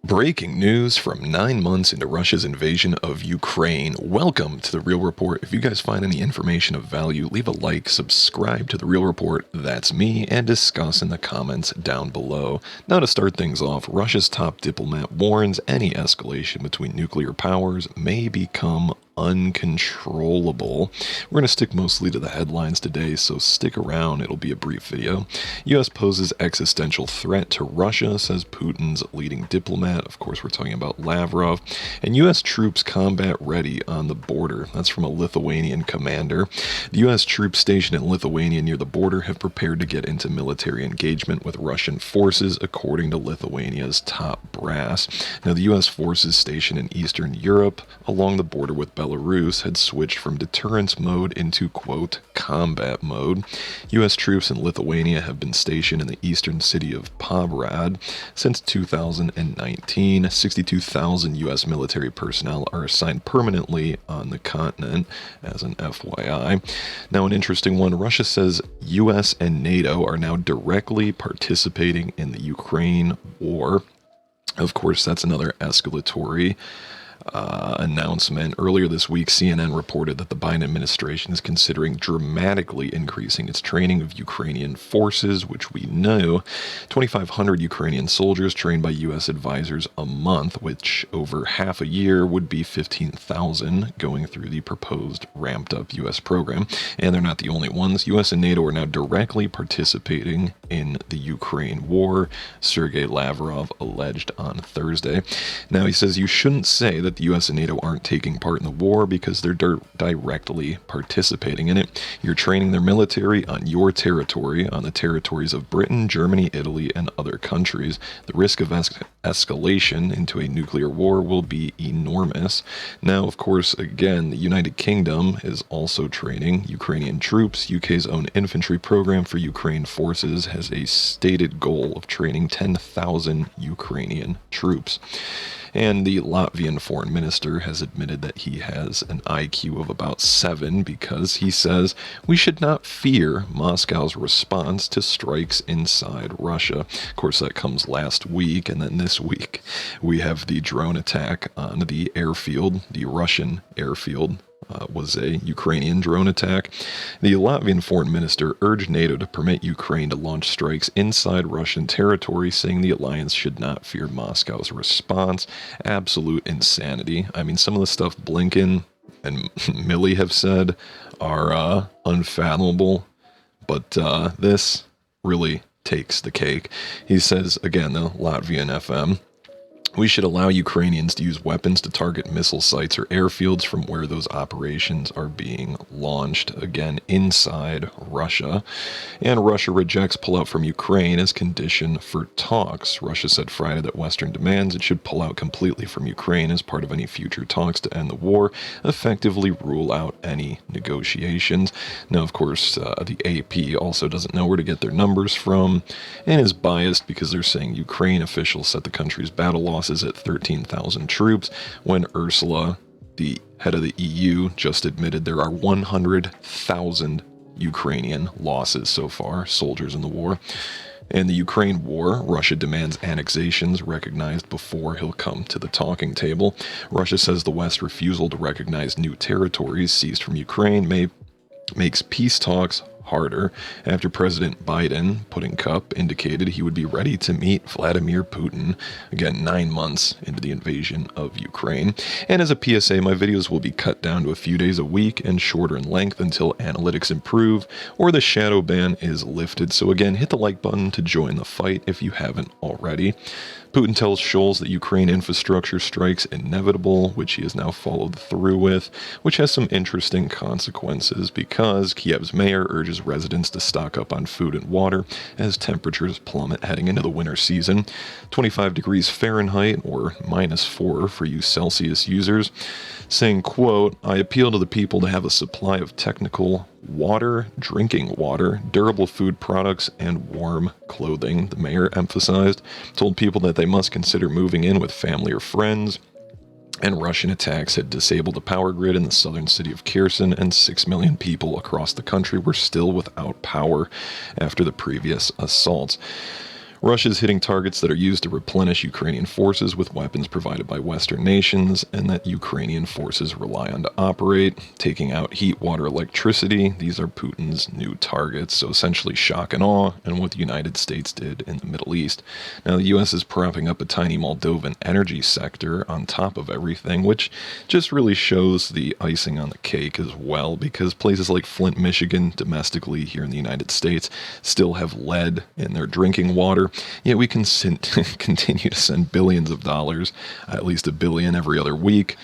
Breaking news from 9 months into Russia's invasion of Ukraine. Welcome to The Real Report. If you guys find any information of value, leave a like, subscribe to The Real Report, that's me, and discuss in the comments down below. Now to start things off, Russia's top diplomat warns any escalation between nuclear powers may become uncontrollable. We're going to stick mostly to the headlines today, so stick around, it'll be a brief video. U.S. poses existential threat to Russia, says Putin's leading diplomat. Of course, we're talking about Lavrov. And U.S. troops combat ready on the border. That's from a Lithuanian commander. The U.S. troops stationed in Lithuania near the border have prepared to get into military engagement with Russian forces, according to Lithuania's top brass. Now, the U.S. forces stationed in Eastern Europe along the border with Belarus had switched from deterrence mode into, quote, combat mode. U.S. troops in Lithuania have been stationed in the eastern city of Pobrad since 2019. 62,000 U.S. military personnel are assigned permanently on the continent, as an FYI. Now, an interesting one, Russia says U.S. and NATO are now directly participating in the Ukraine war. Of course, that's another escalatory announcement. Earlier this week, CNN reported that the Biden administration is considering dramatically increasing its training of Ukrainian forces, which we know 2,500 Ukrainian soldiers trained by U.S. advisors a month, which over half a year would be 15,000 going through the proposed ramped-up U.S. program. And they're not the only ones. U.S. and NATO are now directly participating in the Ukraine war, Sergei Lavrov alleged on Thursday. Now, he says you shouldn't say that the U.S. and NATO aren't taking part in the war because they're directly participating in it. You're training their military on your territory, on the territories of Britain, Germany, Italy, and other countries. The risk of escalation into a nuclear war will be enormous. Now, of course, again, the United Kingdom is also training Ukrainian troops. UK's own infantry program for Ukraine forces has a stated goal of training 10,000 Ukrainian troops. And the Latvian foreign minister has admitted that he has an IQ of about 7 because he says we should not fear Moscow's response to strikes inside Russia. Of course, that comes last week, and then this week we have the drone attack on the airfield, the Russian airfield. Was a Ukrainian drone attack. The Latvian foreign minister urged NATO to permit Ukraine to launch strikes inside Russian territory, saying the alliance should not fear Moscow's response. Absolute insanity. I mean, some of the stuff Blinken and Milley have said are unfathomable, but this really takes the cake. He says, again, the Latvian FM, we should allow Ukrainians to use weapons to target missile sites or airfields from where those operations are being launched, again, inside Russia. And Russia rejects pullout from Ukraine as condition for talks. Russia said Friday that Western demands it should pull out completely from Ukraine as part of any future talks to end the war, effectively rule out any negotiations. Now, of course, the AP also doesn't know where to get their numbers from and is biased because they're saying Ukraine officials set the country's battle losses at 13,000 troops, when Ursula, the head of the EU, just admitted there are 100,000 Ukrainian losses so far, soldiers in the war. In the Ukraine war, Russia demands annexations recognized before he'll come to the talking table. Russia says the West's refusal to recognize new territories seized from Ukraine makes peace talks harder after President Biden, putting cup, indicated he would be ready to meet Vladimir Putin, again 9 months into the invasion of Ukraine. And as a PSA, my videos will be cut down to a few days a week and shorter in length until analytics improve or the shadow ban is lifted. So again, hit the like button to join the fight if you haven't already. Putin tells Scholz that Ukraine infrastructure strike's inevitable, which he has now followed through with, which has some interesting consequences because Kiev's mayor urges residents to stock up on food and water as temperatures plummet heading into the winter season. 25 degrees Fahrenheit, or -4 for you Celsius users, saying, quote, I appeal to the people to have a supply of technical water, drinking water, durable food products, and warm clothing, the mayor emphasized. Told people that they must consider moving in with family or friends. And Russian attacks had disabled the power grid in the southern city of Kherson, and 6 million people across the country were still without power after the previous assaults. Russia's hitting targets that are used to replenish Ukrainian forces with weapons provided by Western nations and that Ukrainian forces rely on to operate, taking out heat, water, electricity. These are Putin's new targets, so essentially shock and awe, and what the United States did in the Middle East. Now, the U.S. is propping up a tiny Moldovan energy sector on top of everything, which just really shows the icing on the cake as well, because places like Flint, Michigan, domestically here in the United States, still have lead in their drinking water. Yet we can continue to send billions of dollars, at least $1 billion every other week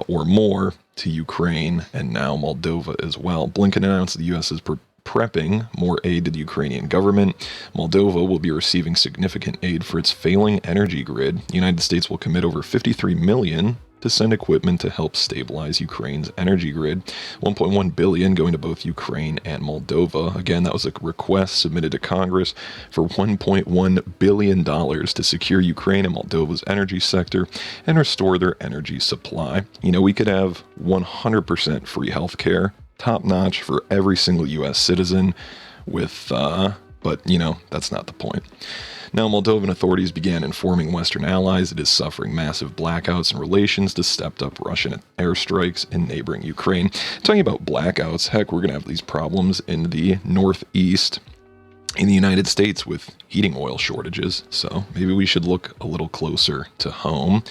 or more, to Ukraine and now Moldova as well. Blinken announced the U.S. is prepping more aid to the Ukrainian government. Moldova will be receiving significant aid for its failing energy grid. The United States will commit over $53 million to send equipment to help stabilize Ukraine's energy grid. $1.1 billion going to both Ukraine and Moldova. Again, that was a request submitted to Congress for $1.1 billion to secure Ukraine and Moldova's energy sector and restore their energy supply. You know, we could have 100% free healthcare, top notch for every single U.S. citizen but, you know, that's not the point. Now, Moldovan authorities began informing Western allies it is suffering massive blackouts in relations to stepped-up Russian airstrikes in neighboring Ukraine. Talking about blackouts, heck, we're going to have these problems in the northeast in the United States with heating oil shortages, so maybe we should look a little closer to home.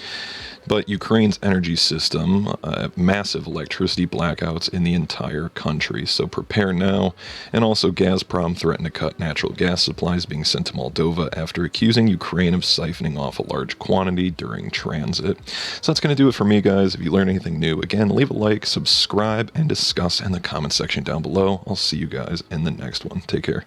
But Ukraine's energy system, massive electricity blackouts in the entire country, so prepare now. And also Gazprom threatened to cut natural gas supplies being sent to Moldova after accusing Ukraine of siphoning off a large quantity during transit. So that's going to do it for me, guys. If you learned anything new, again, leave a like, subscribe, and discuss in the comment section down below. I'll see you guys in the next one. Take care.